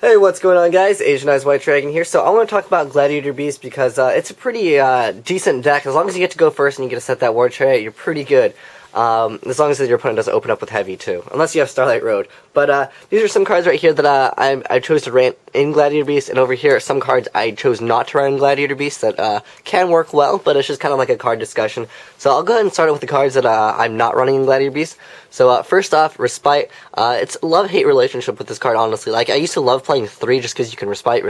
Hey, what's going on, guys? Asian Eyes White Dragon here. So I want to talk about Gladiator Beasts because it's a pretty decent deck. As long as you get to go first and you get to set that War Chariot, you're pretty good. As long as your opponent doesn't open up with heavy too, unless you have Starlight Road. But these are some cards right here that I chose to run in Gladiator Beasts, and over here are some cards I chose not to run in Gladiator Beasts that can work well, but it's just kind of like a card discussion. So I'll go ahead and start with the cards that I'm not running in Gladiator Beasts. So first off, Respite. It's a love-hate relationship with this card, honestly. Like, I used to love playing 3 just because you can Respite,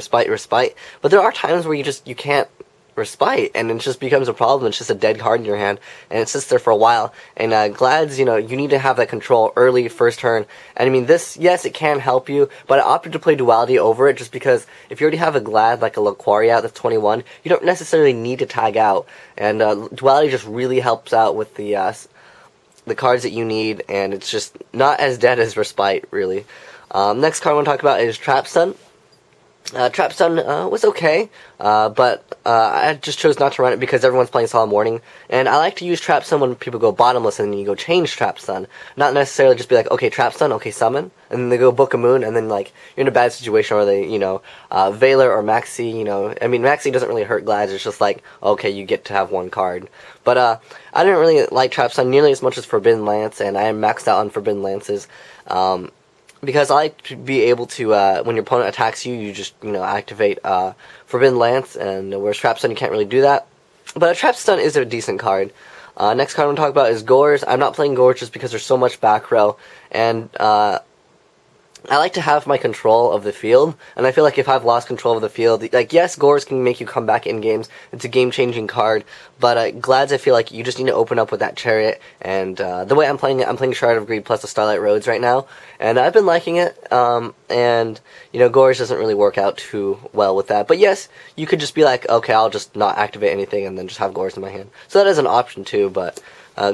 but there are times where you can't Respite, and it just becomes a problem. It's just a dead card in your hand, and it sits there for a while. And Glads, you need to have that control early, first turn. And I mean, this, yes, it can help you, but I opted to play Duality over it just because if you already have a Glad, like a Laquaria out that's 21, you don't necessarily need to tag out. And Duality just really helps out with the cards that you need, and it's just not as dead as Respite, really. Next card I want to talk about is Trap Stun. Trap Stun was okay, but I just chose not to run it because everyone's playing Solemn Warning, and I like to use Trap Stun when people go bottomless and then you go change Trap Stun. Not necessarily just be like, okay, Trap Stun, okay, summon, and then they go Book a Moon, and then like you're in a bad situation where they, Valor or Maxi, I mean, Maxi doesn't really hurt Glads, it's just like, okay, you get to have one card. But I didn't really like Trap Stun nearly as much as Forbidden Lance, and I am maxed out on Forbidden Lances. Because I like to be able to, when your opponent attacks you, you just, activate Forbidden Lance, and whereas Trap Stun, you can't really do that. But Trap Stun is a decent card. Next card I'm going to talk about is Gores. I'm not playing Gores just because there's so much back row, and I like to have my control of the field, and I feel like if I've lost control of the field, like, yes, Gores can make you come back in games, it's a game-changing card, but Glads, I feel like you just need to open up with that Chariot, and the way I'm playing it, I'm playing Shard of Greed plus the Starlight Roads right now, and I've been liking it, and, Gores doesn't really work out too well with that, but yes, you could just be like, okay, I'll just not activate anything, and then just have Gores in my hand, so that is an option too, but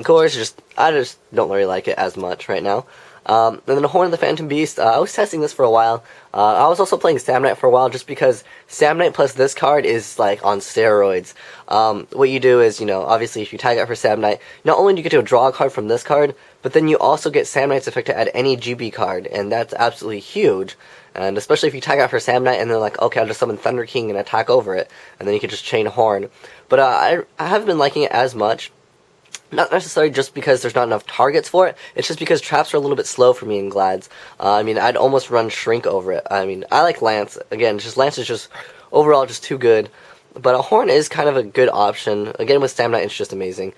Gores, I just don't really like it as much right now. And then the Horn of the Phantom Beast, I was testing this for a while. I was also playing Sam Knight for a while just because Sam Knight plus this card is like on steroids. What you do is, obviously if you tag out for Sam Knight, not only do you get to draw a card from this card, but then you also get Sam Knight's effect to add any GB card, and that's absolutely huge. And especially if you tag out for Sam Knight and then like, okay, I'll just summon Thunder King and attack over it, and then you can just chain Horn. But I haven't been liking it as much. Not necessarily just because there's not enough targets for it, it's just because traps are a little bit slow for me in Glads. I mean, I'd almost run Shrink over it. I mean, I like Lance. Again, Lance is just, overall, just too good. But a Horn is kind of a good option. Again, with Stamina, it's just amazing.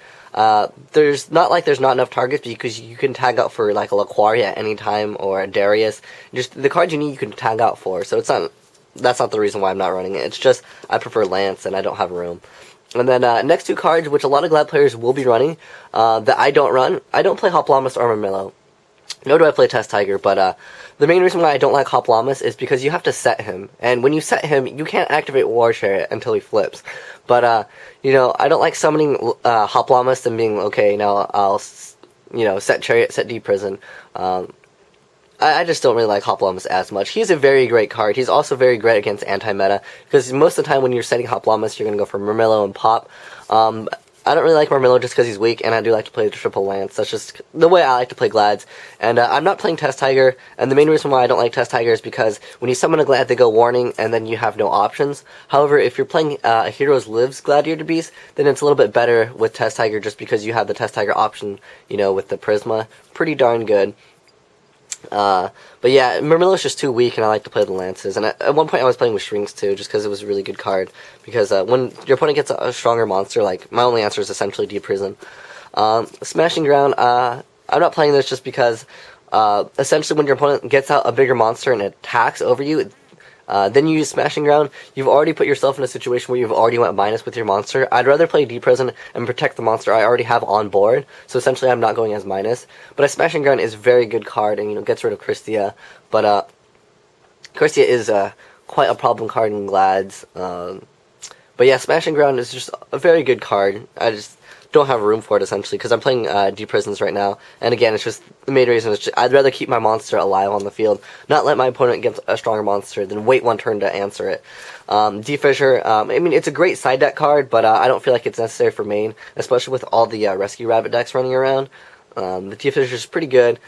There's not enough targets because you can tag out for like a Laquaria at any time, or a Darius. Just the cards you need, you can tag out for. So that's not the reason why I'm not running it. It's just, I prefer Lance and I don't have room. And then next two cards, which a lot of Glad players will be running, that I don't run. I don't play Hoplomys or Marmillo. Nor do I play Test Tiger, but the main reason why I don't like Hoplomys is because you have to set him. And when you set him, you can't activate War Chariot until he flips. But, I don't like summoning Hoplomys and being, okay, now I'll, set Chariot, set Deep Prison. I just don't really like Hoplomys as much. He's a very great card. He's also very great against anti-meta, because most of the time when you're setting Hoplomys, you're going to go for Marmillo and Pop. I don't really like Marmillo just because he's weak, and I do like to play the Triple Lance. That's just the way I like to play Glads. And I'm not playing Test Tiger, and the main reason why I don't like Test Tiger is because when you summon a Glad, they go Warning, and then you have no options. However, if you're playing a Heroes Lives Gladiator Beast, then it's a little bit better with Test Tiger just because you have the Test Tiger option, with the Prisma. Pretty darn good. But yeah, Marmillo's just too weak, and I like to play the Lances. And at one point I was playing with Shrinks too, just because it was a really good card. Because when your opponent gets a stronger monster, like, my only answer is essentially Deep Prison. Smashing Ground, I'm not playing this just because, essentially when your opponent gets out a bigger monster and attacks over you, then you use Smashing Ground, you've already put yourself in a situation where you've already went minus with your monster. I'd rather play Deep Prison and protect the monster I already have on board, so essentially I'm not going as minus. But a Smashing Ground is a very good card, and, gets rid of Christia. But, Christia is, quite a problem card in Glads. But yeah, Smashing Ground is just a very good card. I just don't have room for it, essentially, because I'm playing Deep Prisons right now, and again, it's just, the main reason is I'd rather keep my monster alive on the field, not let my opponent get a stronger monster, than wait one turn to answer it. Defissure, I mean, it's a great side deck card, but I don't feel like it's necessary for main, especially with all the Rescue Rabbit decks running around. The Defissure is pretty good.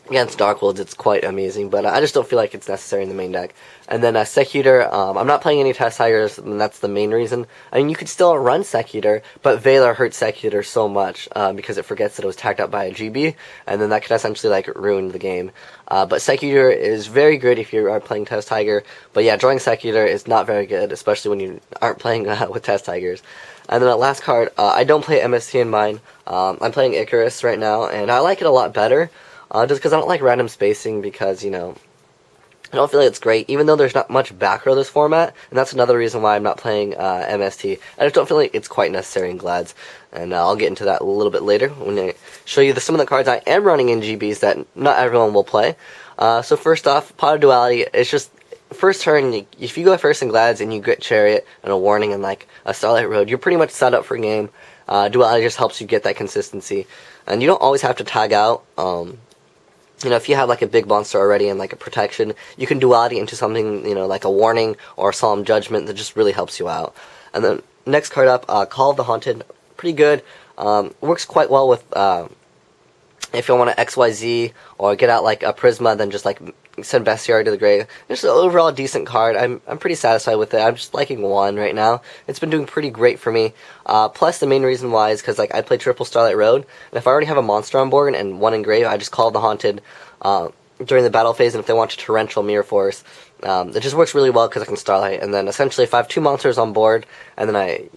Against Darkholds, it's quite amazing, but I just don't feel like it's necessary in the main deck. And then Secutor, I'm not playing any Test Tigers, and that's the main reason. I mean, you could still run Secutor, but Valor hurts Secutor so much because it forgets that it was tagged up by a GB, and then that could essentially like ruin the game. But Secutor is very good if you are playing Test Tiger, but yeah, drawing Secutor is not very good, especially when you aren't playing with Test Tigers. And then the last card, I don't play MST in mine. I'm playing Icarus right now, and I like it a lot better. Just because I don't like random spacing because, you know, I don't feel like it's great, even though there's not much back row this format, and that's another reason why I'm not playing MST. I just don't feel like it's quite necessary in Glads, and I'll get into that a little bit later when I show you some of the cards I am running in GBs that not everyone will play. So first off, Pot of Duality, it's just, first turn, if you go first in Glads and you get Chariot and a Warning and like a Starlight Road, you're pretty much set up for game. Duality just helps you get that consistency, and you don't always have to tag out. You know, if you have like a big monster already and like a protection, you can duality into something, you know, like a Warning or a Solemn Judgment that just really helps you out. And then next card up, Call of the Haunted, pretty good. Works quite well with if you want to XYZ or get out like a Prisma, then just like send Bestiary to the grave. It's an overall decent card. I'm pretty satisfied with it. I'm just liking 1 right now. It's been doing pretty great for me. Plus the main reason why is because like I play triple Starlight Road, and if I already have a monster on board and 1 in grave, I just Call the Haunted during the battle phase, and if they want to torrential Mirror Force, it just works really well because I can Starlight. And then essentially if I have 2 monsters on board and then I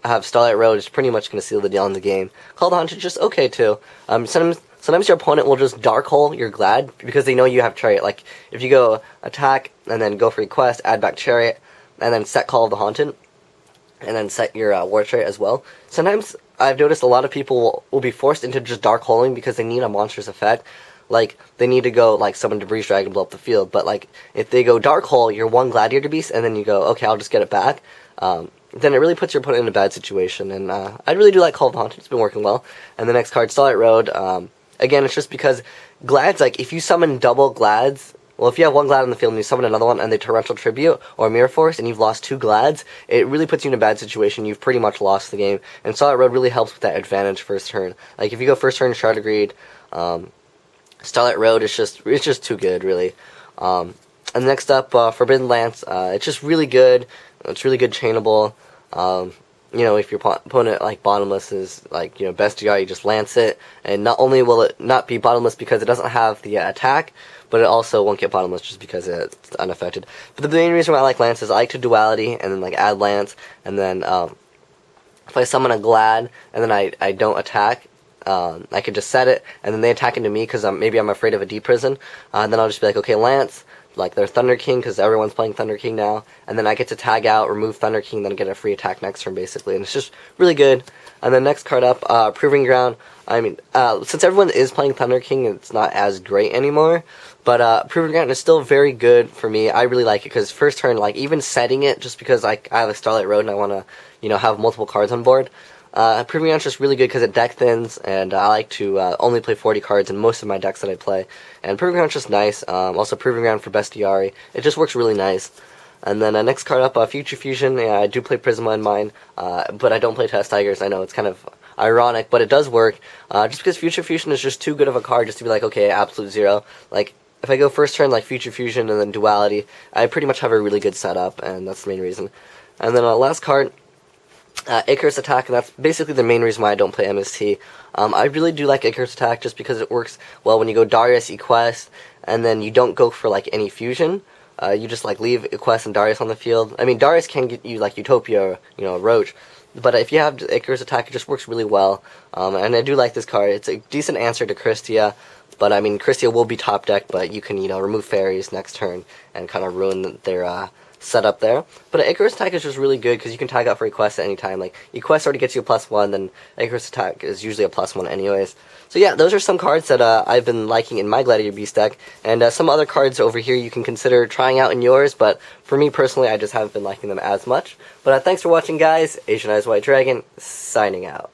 have Starlight Road, it's pretty much going to seal the deal in the game. Call the Haunted just okay too. Sometimes your opponent will just Dark Hole your Glad because they know you have Chariot. Like, if you go attack and then go for Request, add back Chariot, and then set Call of the Haunted, and then set your War Chariot as well. Sometimes I've noticed a lot of people will be forced into just Dark Holing because they need a monster's effect. Like, they need to go, like, summon Debris Dragon, blow up the field. But, like, if they go Dark Hole, you're 1 Gladiator Beast, and then you go, okay, I'll just get it back. Then it really puts your opponent in a bad situation. And I really do like Call of the Haunted. It's been working well. And the next card, Starlight Road. Again, it's just because Glads, like, if you summon double Glads, well, if you have 1 Glad on the field and you summon another one and they Torrential Tribute or Mirror Force and you've lost 2 Glads, it really puts you in a bad situation. You've pretty much lost the game. And Starlight Road really helps with that advantage first turn. Like, if you go first turn Shard Agreed, Starlight Road is just too good, really. And next up, Forbidden Lance. It's just really good. It's really good chainable. You know, if your opponent, like, bottomless is, like, you know, Bestiary, you just lance it, and not only will it not be bottomless because it doesn't have the attack, but it also won't get bottomless just because it's unaffected. But the main reason why I like Lance is I like to duality, and then, like, add Lance, and then, if I summon a Glad, and then I don't attack, I could just set it, and then they attack into me because maybe I'm afraid of a deep prison, and then I'll just be like, okay, Lance, like their Thunder King, because everyone's playing Thunder King now, and then I get to tag out, remove Thunder King, then get a free attack next turn, basically, and it's just really good. And then next card up, Proving Ground. I mean, since everyone is playing Thunder King, it's not as great anymore, but Proving Ground is still very good for me. I really like it, because first turn, like, even setting it, just because I have a Starlight Road and I want to, you know, have multiple cards on board, Proving Ground is just really good because it deck thins, and I like to only play 40 cards in most of my decks that I play. And Proving Ground is just nice. Also, Proving Ground for Bestiary. It just works really nice. And then next card up, Future Fusion. Yeah, I do play Prisma in mine, but I don't play Test Tigers. I know it's kind of ironic, but it does work. Just because Future Fusion is just too good of a card just to be like, okay, absolute 0. Like, if I go first turn, like Future Fusion and then Duality, I pretty much have a really good setup, and that's the main reason. And then last card, Icarus Attack, and that's basically the main reason why I don't play MST. I really do like Icarus Attack just because it works well when you go Darius, Equest, and then you don't go for like any fusion. You just like leave Equest and Darius on the field. I mean, Darius can get you like Utopia or, you know, Roach, but if you have Icarus Attack, it just works really well. And I do like this card. It's a decent answer to Christia, but I mean, Christia will be top deck, but you can, you know, remove fairies next turn and kind of ruin their setup there. But Icarus Attack is just really good because you can tag out for Equest at any time. Like, Equest already gets you a +1, then Icarus Attack is usually a +1 anyways. So yeah, those are some cards that I've been liking in my Gladiator Beast deck, and some other cards over here you can consider trying out in yours, but for me personally, I just haven't been liking them as much. But thanks for watching, guys. Asian Eyes White Dragon, signing out.